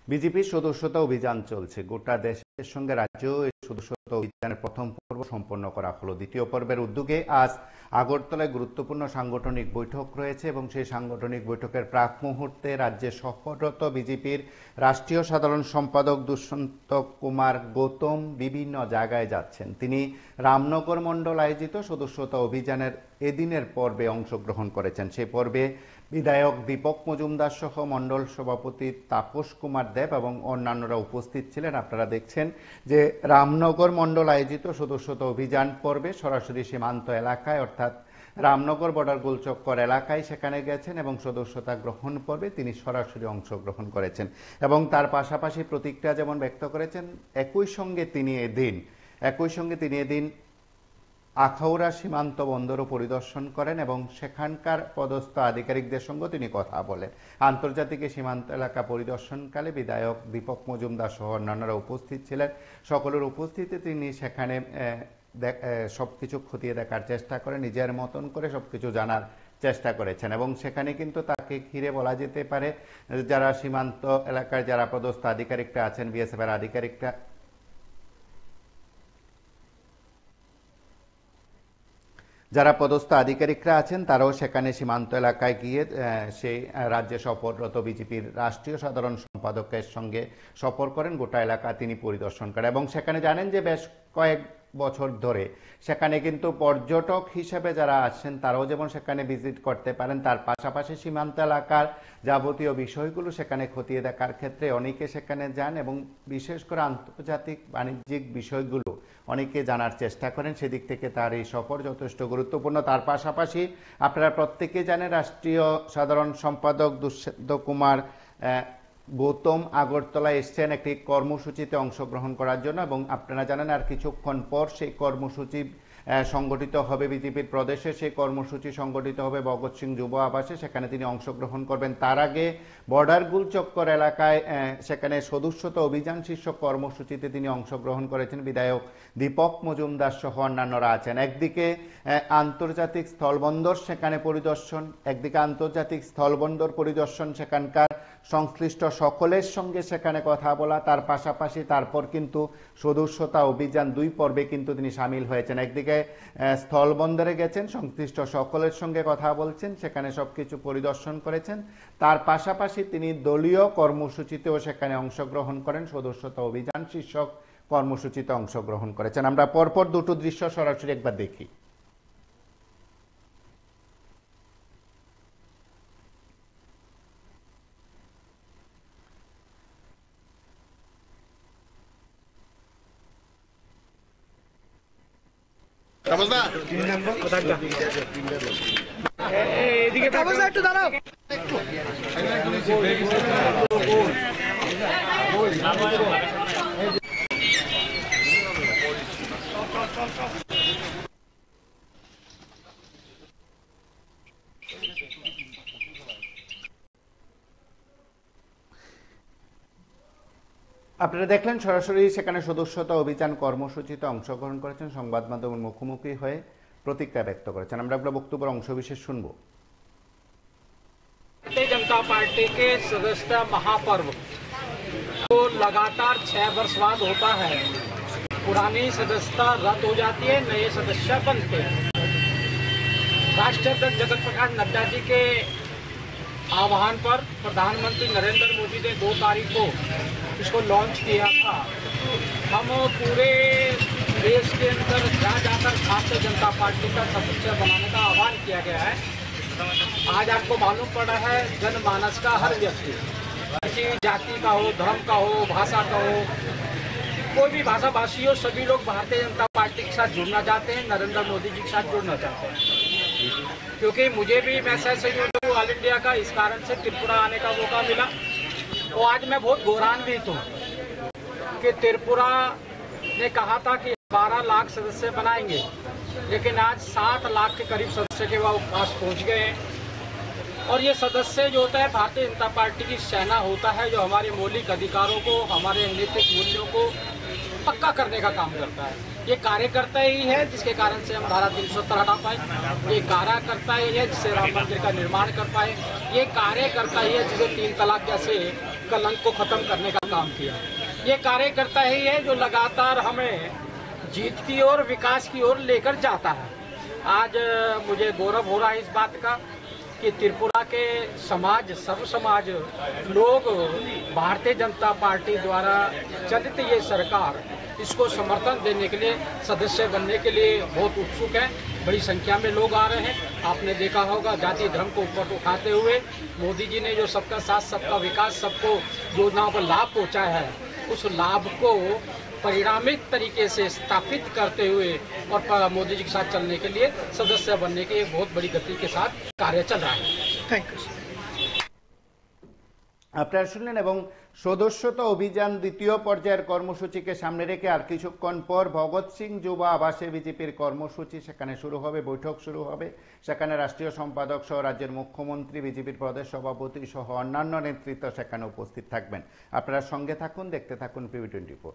বিজেপির সদস্যতা অভিযান চলছে। গোটা দেশের সঙ্গে রাজ্যেও এই সদস্যতা অভিযানের প্রথম পর্ব সম্পন্ন করা হলো। দ্বিতীয় পর্বের উদ্যোগে আজ আগরতলায় গুরুত্বপূর্ণ সাংগঠনিক বৈঠক রয়েছে এবং সেই সাংগঠনিক বৈঠকের প্রাক মুহূর্তে রাজ্যে সফররত বিজেপির রাষ্ট্রীয় সাধারণ সম্পাদক দুষ্যন্ত কুমার গৌতম বিভিন্ন জায়গায় যাচ্ছেন। তিনি রামনগর মণ্ডল আয়োজিত সদস্যতা অভিযানের এদিনের পর্বে অংশগ্রহণ করেছেন। সেই পর্বে বিধায়ক দীপক মজুমদার সহ মণ্ডল সভাপতি তাপস কুমার দেব এবং অন্যান্যরা উপস্থিত ছিলেন। আপনারা দেখছেন যে রামনগর মণ্ডল আয়োজিত সদস্যতা অভিযান পর্বে সরাসরি সীমান্ত এলাকায় অর্থাৎ রামনগর বর্ডার গোলচক্কর এলাকায় সেখানে গেছেন এবং সদস্যতা গ্রহণ পর্বে তিনি সরাসরি অংশগ্রহণ করেছেন এবং তার পাশাপাশি প্রতিক্রিয়া যেমন ব্যক্ত করেছেন, একই সঙ্গে তিনি এদিন আখাউড়া সীমান্ত বন্দরও পরিদর্শন করেন এবং সেখানকার পদস্থ আধিকারিকদের সঙ্গে তিনি কথা বলেন। আন্তর্জাতিক সীমান্ত এলাকা পরিদর্শনকালে বিধায়ক দীপক মজুমদার সহ অন্যান্যরা উপস্থিত ছিলেন। সকলের উপস্থিতিতে তিনি সেখানে সবকিছু খতিয়ে দেখার চেষ্টা করেন, নিজের মতন করে সবকিছু জানার চেষ্টা করেছেন এবং সেখানে কিন্তু তাকে ঘিরে বলা যেতে পারে যারা সীমান্ত এলাকার যারা পদস্থ আধিকারিকরা আছেন, বিএসএফ এর আধিকারিকরা যারা পদস্থ আধিকারিকরা আছেন তারাও সেখানে সীমান্ত এলাকায় গিয়ে সেই রাজ্যে সফররত বিজেপির রাষ্ট্রীয় সাধারণ সম্পাদকের সঙ্গে সফর করেন। গোটা এলাকা তিনি পরিদর্শন করেন এবং সেখানে জানেন যে বেশ কয়েক বছর ধরে সেখানে কিন্তু পর্যটক হিসেবে যারা আসছেন তারাও যেমন সেখানে ভিজিট করতে পারেন, তার পাশাপাশি সীমান্ত এলাকার যাবতীয় বিষয়গুলো সেখানে খতিয়ে দেখার ক্ষেত্রে অনেকে সেখানে যান এবং বিশেষ করে আন্তর্জাতিক বাণিজ্যিক বিষয়গুলো অনেকে জানার চেষ্টা করেন। সেদিক থেকে তার এই সফর যথেষ্ট গুরুত্বপূর্ণ। তার পাশাপাশি আপনারা প্রত্যেকে জানেন রাষ্ট্রীয় সাধারণ সম্পাদক দুষ্যন্ত কুমার গৌতম আগরতলায় এসছেন একটি কর্মসূচিতে অংশগ্রহণ করার জন্য এবং আপনারা জানেন আর কিছুক্ষণ পর সেই কর্মসূচি সংগঠিত হবে বিজেপির প্রদেশে। সেই কর্মসূচি সংগঠিত হবে ভগৎ সিং যুব আবাসে, সেখানে তিনি অংশগ্রহণ করবেন। তার আগে বর্ডার গুলচক্কর এলাকায় সেখানে সদস্যতা অভিযান শীর্ষক কর্মসূচিতে তিনি অংশগ্রহণ করেছেন। বিধায়ক দীপক মজুমদার সহ অন্যান্যরা আছেন। একদিকে আন্তর্জাতিক স্থলবন্দর সেখানে পরিদর্শন, সেখানকার সংশ্লিষ্ট সকলের সঙ্গে সেখানে কথা বলা, তার পাশাপাশি তারপর কিন্তু সদস্যতা অভিযান দুই পর্বে কিন্তু তিনি সামিল হয়েছেন। একদিকে স্থলবন্দরে গেছেন, সংশ্লিষ্ট সকলের সঙ্গে কথা বলছেন, সেখানে সবকিছু পরিদর্শন করেছেন। তার পাশাপাশি তিনি দলীয় কর্মসূচিতেও সেখানে অংশগ্রহণ করেন, সদস্যতা অভিযান শীর্ষক কর্মসূচিতে অংশগ্রহণ করেছেন। আমরা পরপর দুটো দৃশ্য সরাসরি একবার দেখি। একটু দাঁড়াও। আপনারা দেখলেন সরাসরি সেখানে সদস্যতা অভিযান কর্মসূচিতে অংশগ্রহণ করেছেন, সংবাদ মাধ্যমের মুখোমুখি হয়ে প্রতিক্রিয়া ব্যক্ত করেছেন। আমরা আপনার বক্তব্যের অংশবিশেষ শুনবো। भारतीय जनता पार्टी के सदस्यता महापर्व तो लगातार 6 वर्ष बाद होता है। पुरानी सदस्यता रद्द हो जाती है, नए सदस्य बनते हैं। राष्ट्राध्यक्ष जगत प्रकाश नड्डा जी के आह्वान पर प्रधानमंत्री नरेंद्र मोदी ने 2 तारीख को इसको लॉन्च किया था। हम पूरे देश के अंदर जहाँ जाकर भारतीय जनता पार्टी का सदस्य बनाने का आह्वान किया गया है। आज आपको मालूम पड़ा है जनमानस का हर व्यक्ति, किसी जाति का हो, धर्म का हो, भाषा का हो, कोई भी भाषा भाषी हो, सभी लोग भारतीय जनता पार्टी के साथ जुड़ना चाहते हैं, नरेंद्र मोदी जी के साथ जुड़ना चाहते हैं। क्योंकि मुझे भी मैं सहसंयोजक हूँ ऑल इंडिया का, इस कारण से त्रिपुरा आने का मौका मिला और आज मैं बहुत गौरवान्वित हूँ कि त्रिपुरा ने कहा था कि 12 लाख सदस्य बनाएंगे, लेकिन आज 60 लाख के करीब सदस्य के पास पहुंच गए हैं। और ये सदस्य जो होता है भारतीय जनता पार्टी की सेना होता है, जो हमारे मौलिक अधिकारों को, हमारे नैतिक मूल्यों को पक्का करने का काम करता है। ये कार्यकर्ता ही है जिसके कारण से हम धारा 370 हटा पाए, ये कार्यकर्ता ही है जिससे राम मंदिर का निर्माण कर पाए, ये कार्यकर्ता ही है जिसे 3 तलाक जैसे कलंक को खत्म करने का काम किया। ये कार्यकर्ता ही है जो लगातार हमें जीत की ओर, विकास की ओर लेकर जाता है। आज मुझे गौरव हो रहा है इस बात का कि त्रिपुरा के समाज, सर्व समाज लोग भारतीय जनता पार्टी द्वारा चलित ये सरकार, इसको समर्थन देने के लिए, सदस्य बनने के लिए बहुत उत्सुक हैं। बड़ी संख्या में लोग आ रहे हैं। आपने देखा होगा जाति धर्म को ऊपर उठाते हुए मोदी जी ने जो सबका साथ सबका विकास, सबको योजनाओं का लाभ पहुंचाया है, उस लाभ को परिणामित तरीके से स्थापित करते हुए और मोदी जी के साथ चलने के लिए, सदस्य बनने के एक बहुत बड़ी गति के साथ कार्य चल रहा है। Thank you. আপনারা শুনলেন এবং সদস্যতা অভিযান দ্বিতীয় পর্যায়ের কর্মসূচিকে সামনে রেখে আর কিছুক্ষণ পর ভগৎ সিং যুব আবাসে বিজেপির কর্মসূচি সেখানে শুরু হবে, বৈঠক শুরু হবে। সেখানে রাষ্ট্রীয় সম্পাদক সহ রাজ্যের মুখ্যমন্ত্রী, বিজেপির প্রদেশ সভাপতি সহ অন্যান্য নেতৃত্ব সেখানে উপস্থিত থাকবেন। আপনারা সঙ্গে থাকুন, দেখতে থাকুন PV24।